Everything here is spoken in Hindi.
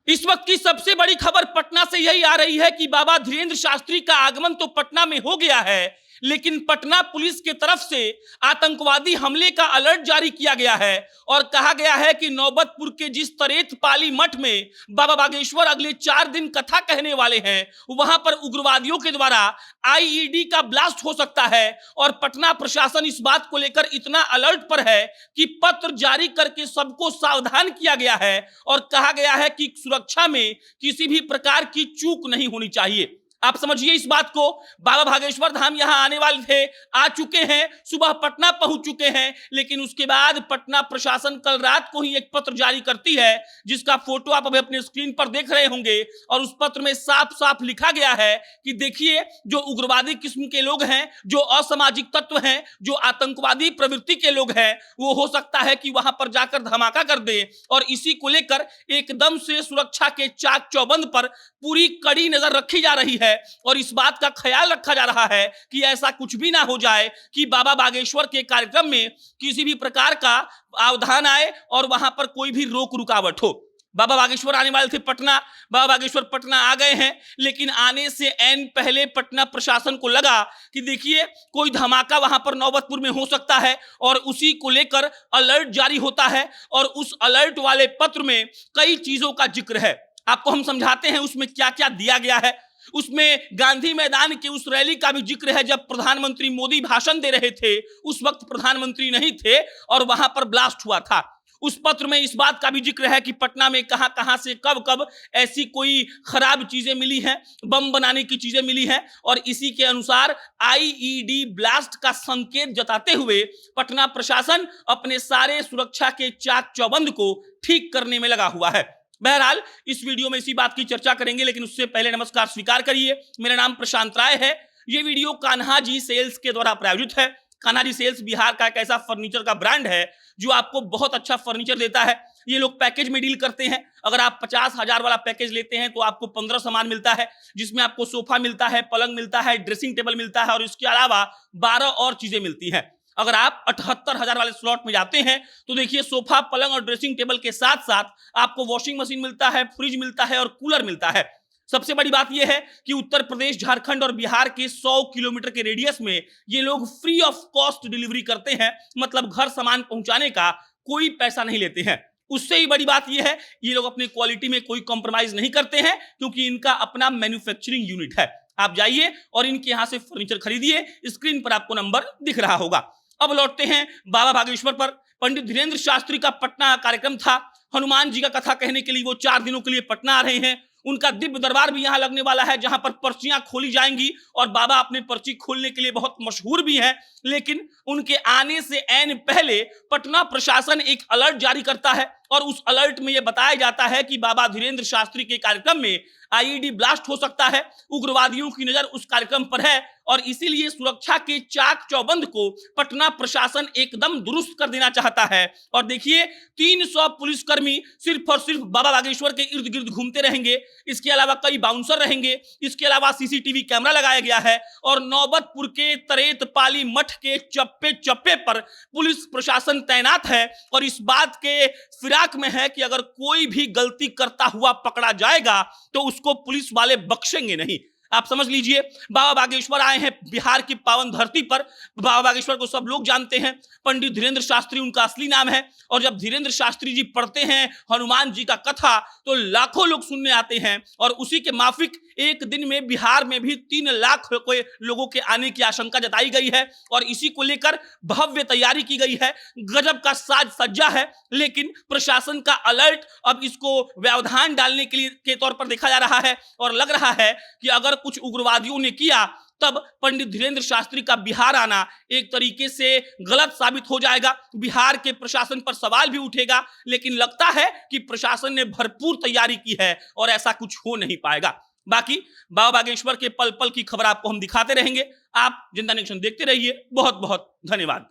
इस वक्त की सबसे बड़ी खबर पटना से यही आ रही है कि बाबा धीरेन्द्र शास्त्री का आगमन तो पटना में हो गया है, लेकिन पटना पुलिस की तरफ से आतंकवादी हमले का अलर्ट जारी किया गया है और कहा गया है कि नौबतपुर के जिस तरेत पाली मठ में बाबा बागेश्वर अगले 4 दिन कथा कहने वाले हैं, वहां पर उग्रवादियों के द्वारा आईईडी का ब्लास्ट हो सकता है। और पटना प्रशासन इस बात को लेकर इतना अलर्ट पर है कि पत्र जारी करके सबको सावधान किया गया है और कहा गया है कि सुरक्षा में किसी भी प्रकार की चूक नहीं होनी चाहिए। आप समझिए इस बात को। बाबा बागेश्वर धाम यहां आने वाले थे, आ चुके हैं, सुबह पटना पहुंच चुके हैं, लेकिन उसके बाद पटना प्रशासन कल रात को ही एक पत्र जारी करती है जिसका फोटो आप अभी अपने स्क्रीन पर देख रहे होंगे। और उस पत्र में साफ साफ लिखा गया है कि देखिए, जो उग्रवादी किस्म के लोग हैं, जो असामाजिक तत्व हैं, जो आतंकवादी प्रवृत्ति के लोग हैं, वो हो सकता है कि वहां पर जाकर धमाका कर दे। और इसी को लेकर एकदम से सुरक्षा के चाक चौबंद पर पूरी कड़ी नजर रखी जा रही है और इस बात का ख्याल रखा जा रहा है कि ऐसा कुछ भी ना हो जाए कि बाबा बागेश्वर के कार्यक्रम में किसी भी प्रकार का आवधान आए और वहां पर कोई भी रोक रुकावट हो। बाबा बागेश्वर आने वाले थे पटना, बाबा बागेश्वर पटना आ गए हैं, लेकिन आने से ऐन पहले पटना प्रशासन को लगा कि देखिए, कोई धमाका वहां पर नौबतपुर में हो सकता है और उसी को लेकर अलर्ट जारी होता है। और उस अलर्ट वाले पत्र में कई चीजों का जिक्र है, आपको हम समझाते हैं उसमें क्या क्या दिया गया है। उसमें गांधी मैदान की उस रैली का भी जिक्र है जब प्रधानमंत्री मोदी भाषण दे रहे थे, उस वक्त प्रधानमंत्री नहीं थे और वहां पर ब्लास्ट हुआ था। उस पत्र में इस बात का भी जिक्र है कि पटना में कहां कहां से कब कब ऐसी कोई खराब चीजें मिली हैं, बम बनाने की चीजें मिली हैं, और इसी के अनुसार आईईडी ब्लास्ट का संकेत जताते हुए पटना प्रशासन अपने सारे सुरक्षा के चाक चौबंद को ठीक करने में लगा हुआ है। बहरहाल इस वीडियो में इसी बात की चर्चा करेंगे, लेकिन उससे पहले नमस्कार स्वीकार करिए, मेरा नाम प्रशांत राय है। ये वीडियो कान्हा जी सेल्स के द्वारा प्रायोजित है। कान्हा जी सेल्स बिहार का एक ऐसा फर्नीचर का ब्रांड है जो आपको बहुत अच्छा फर्नीचर देता है। ये लोग पैकेज में डील करते हैं। अगर आप 50,000 वाला पैकेज लेते हैं तो आपको 15 सामान मिलता है, जिसमें आपको सोफा मिलता है, पलंग मिलता है, ड्रेसिंग टेबल मिलता है और इसके अलावा 12 और चीजें मिलती हैं। अगर आप 78,000 वाले स्लॉट में जाते हैं तो देखिए, सोफा, पलंग और ड्रेसिंग टेबल के साथ साथ आपको वॉशिंग मशीन मिलता है, फ्रिज मिलता है और कूलर मिलता है। सबसे बड़ी बात यह है कि उत्तर प्रदेश, झारखंड और बिहार के 100 किलोमीटर के रेडियस में ये लोग फ्री ऑफ कॉस्ट डिलीवरी करते हैं, मतलब घर सामान पहुंचाने का कोई पैसा नहीं लेते हैं। उससे ही बड़ी बात यह है, ये लोग अपनी क्वालिटी में कोई कॉम्प्रोमाइज नहीं करते हैं क्योंकि इनका अपना मैन्युफैक्चरिंग यूनिट है। आप जाइए और इनके यहां से फर्नीचर खरीदिए, स्क्रीन पर आपको नंबर दिख रहा होगा। अब लौटते हैं बाबा बागेश्वर पर। पंडित धीरेन्द्र शास्त्री का पटना कार्यक्रम था। हनुमान जी का कथा कहने के लिए वो 4 दिनों के लिए पटना आ रहे हैं। उनका दिव्य दरबार भी यहां लगने वाला है, जहां पर पर्चियां खोली जाएंगी और बाबा अपने पर्ची खोलने के लिए बहुत मशहूर भी हैं। लेकिन उनके आने से ऐन पहले पटना प्रशासन एक अलर्ट जारी करता है और उस अलर्ट में यह बताया जाता है कि बाबा धीरेन्द्र शास्त्री के कार्यक्रम में आईईडी ब्लास्ट हो सकता है। उग्रवादियों की नजर उस कार्यक्रम पर है और इसीलिए सुरक्षा के चाक चौबंद को पटना प्रशासन एकदम दुरुस्त कर देना चाहता है। और देखिए, 300 पुलिसकर्मी सिर्फ और सिर्फ बाबा बागेश्वर के इर्द गिर्द घूमते रहेंगे। इसके अलावा कई बाउंसर रहेंगे। इसके अलावा सीसीटीवी कैमरा लगाया गया है और नौबतपुर के तरेत पाली मठ के चप्पे चप्पे पर पुलिस प्रशासन तैनात है और इस बात के फिराक में है कि अगर कोई भी गलती करता हुआ पकड़ा जाएगा तो उसको पुलिस वाले बख्शेंगे नहीं। आप समझ लीजिए, बाबा बागेश्वर आए हैं बिहार की पावन धरती पर। बाबा बागेश्वर को सब लोग जानते हैं, पंडित धीरेन्द्र शास्त्री उनका असली नाम है। और जब धीरेन्द्र शास्त्री जी पढ़ते हैं हनुमान जी का कथा तो लाखों लोग सुनने आते हैं और उसी के माफिक एक दिन में बिहार में भी 3 लाख लोगों के आने की आशंका जताई गई है और इसी को लेकर भव्य तैयारी की गई है। गजब का साज सज्जा है, लेकिन प्रशासन का अलर्ट अब इसको व्यवधान डालने के लिए के तौर पर देखा जा रहा है और लग रहा है कि अगर कुछ उग्रवादियों ने किया तब पंडित धीरेन्द्र शास्त्री का बिहार आना एक तरीके से गलत साबित हो जाएगा। बिहार के प्रशासन पर सवाल भी उठेगा, लेकिन लगता है कि प्रशासन ने भरपूर तैयारी की है और ऐसा कुछ हो नहीं पाएगा। बाकी बाबा बागेश्वर के पल पल की खबर आपको हम दिखाते रहेंगे। आप जनता नेशन देखते रहिए। बहुत बहुत धन्यवाद।